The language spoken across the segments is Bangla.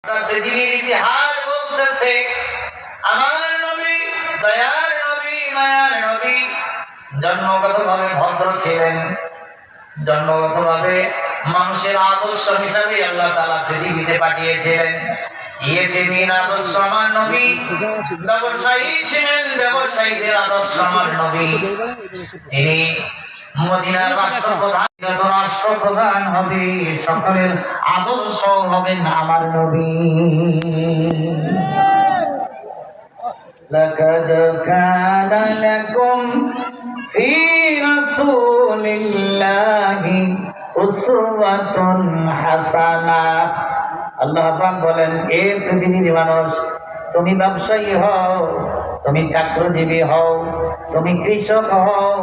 পৃথিবীর ইতিহাস বলতেছে আমার নবী, দয়ার নবী, মায়ার নবী জন্মগতভাবে ভদ্র ছিলেন। জন্মগতভাবে মানুষের আদর্শ হিসাবে আল্লাহ তাআলা পৃথিবীতে পাঠিয়েছিলেন। ইয়েতিমিন আদর্শ আমার নবী, ব্যবসায়ী ছিলেন, ব্যবসায়ীদের আদর্শ আমার নবী। তিনি মদিনার রাষ্ট্রপ্রধান, যত রাষ্ট্রপ্রধান হবে সকলের আদর্শ হবেন আমার নবী। লাকাদ কানা লাকুম ফি রাসূলিল্লাহি উসওয়াতুন হাসানাহ। আল্লাহ পাক বলেন, এ পৃথিবীর মানুষ, তুমি ব্যবসায়ী হও, তুমি চাকরিজীবী হও, তুমি কৃষক হও,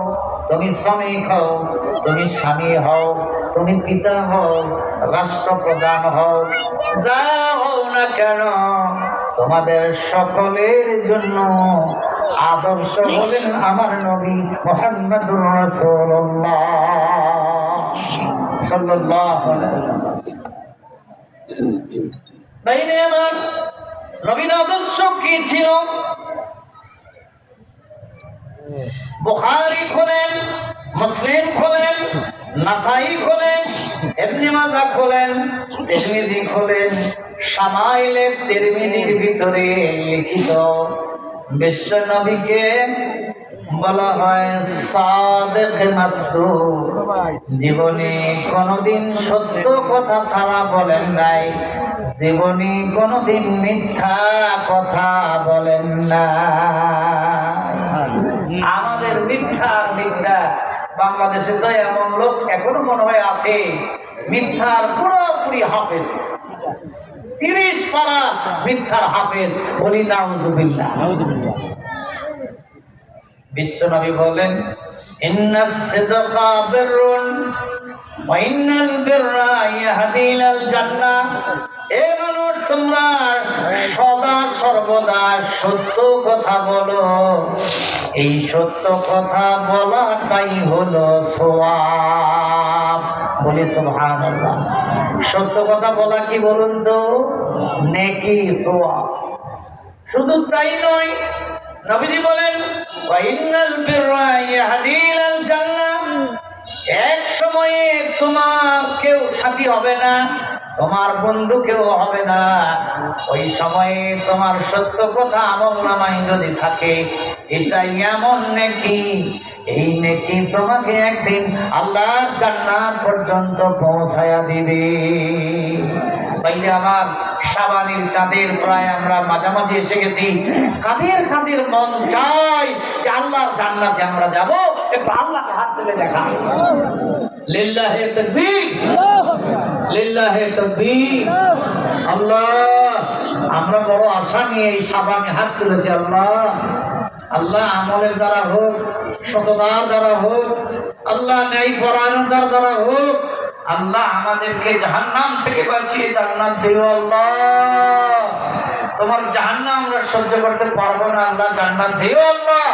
তুমি শ্রমিক হও, তুমি স্বামী হও, তুমি পিতা হও, রাষ্ট্রপ্রধান হও, যা হও না কেন, তোমাদের সকলের জন্য আদর্শ হলেন আমার নবী মুহাম্মদুর রাসূলুল্লাহ সাল্লাল্লাহু আলাইহি ওয়াসাল্লাম। বাইরে আমার নবীর আদর্শ কি ছিল? বুখারী খোলেন, মুসলিম খোলেন, নাসাই খোলেন, ইবনে মাজাহ খোলেন, তিরমিজি খোলেন, শামাইলে তিরমিজির ভিতরে লিখিত বিশ্ব নবীকে বলা হয় সাদিক মাসদুক। জীবনে কোনদিন সত্য কথা ছাড়া বলেন নাই, জীবনে কোনদিন মিথ্যা কথা বলেন না। আমাদের মিথ্যা বাংলাদেশে তো এমন লোক এখনো মনে হয় আছে, মিথ্যার পুরোপুরি হাফেজ, 30 পারা মিথ্যার হাফেজ। বলি নাউজুবিল্লাহ। বিশ্বনবী বলেন, ইন্নাস সিদকা বিররুন ওয়া ইন্নাল বিররা ইয়াহদি ইলাল জান্নাহ। এ মানুষ, তোমরা সদা সর্বদা সত্য কথা বলো, এই সত্য কথা বলাটাই হলো সওয়াব। বলি সুবহানাল্লাহ। সত্য কথা বলা কি বলুন তো? নেকি, সওয়াব। শুধু তাই নয়, নবীজি বলেন ওয়া ইন্নাল বিররা ইয়াহদি ইলাল জান্নাহ। এক সময়ে তোমার কেউ সাথী হবে না, তোমার বন্ধু কেউ হবে না। ওই সময়ে তোমার সত্য কথা আমলনামায় যদি থাকে, এটা এমন নেকি, এই নেকি তোমাকে একদিন আল্লাহর জান্নাত পর্যন্ত পৌঁছায়া দিবে। ভাইরে আমার, শাবানের চাঁদের প্রায় আমরা মাঝামাঝি এসে গেছি। কাদের মন চায় যে আল্লাহর জান্নাতে আমরা যাব? একটু আল্লাহকে হাত তুলে দেখা। লিল্লাহি তাকবীর, লিল্লাহি তাকবীর। আল্লাহ, আমরা বড় আশা নিয়ে এই শাবানে হাত তুলেছি। আল্লাহ আমলের দ্বারা হোক, সততার দ্বারা হোক, আল্লাহ ন্যায় পরায়ণতার দ্বারা হোক, আল্লাহ আমাদেরকে জাহান্নাম থেকে বাঁচিয়ে জান্নাত দিও। আল্লাহ, তোমার জাহান্নাম আমরা সহ্য করতে পারবো না, আল্লাহ জান্নাত দিও। আল্লাহ।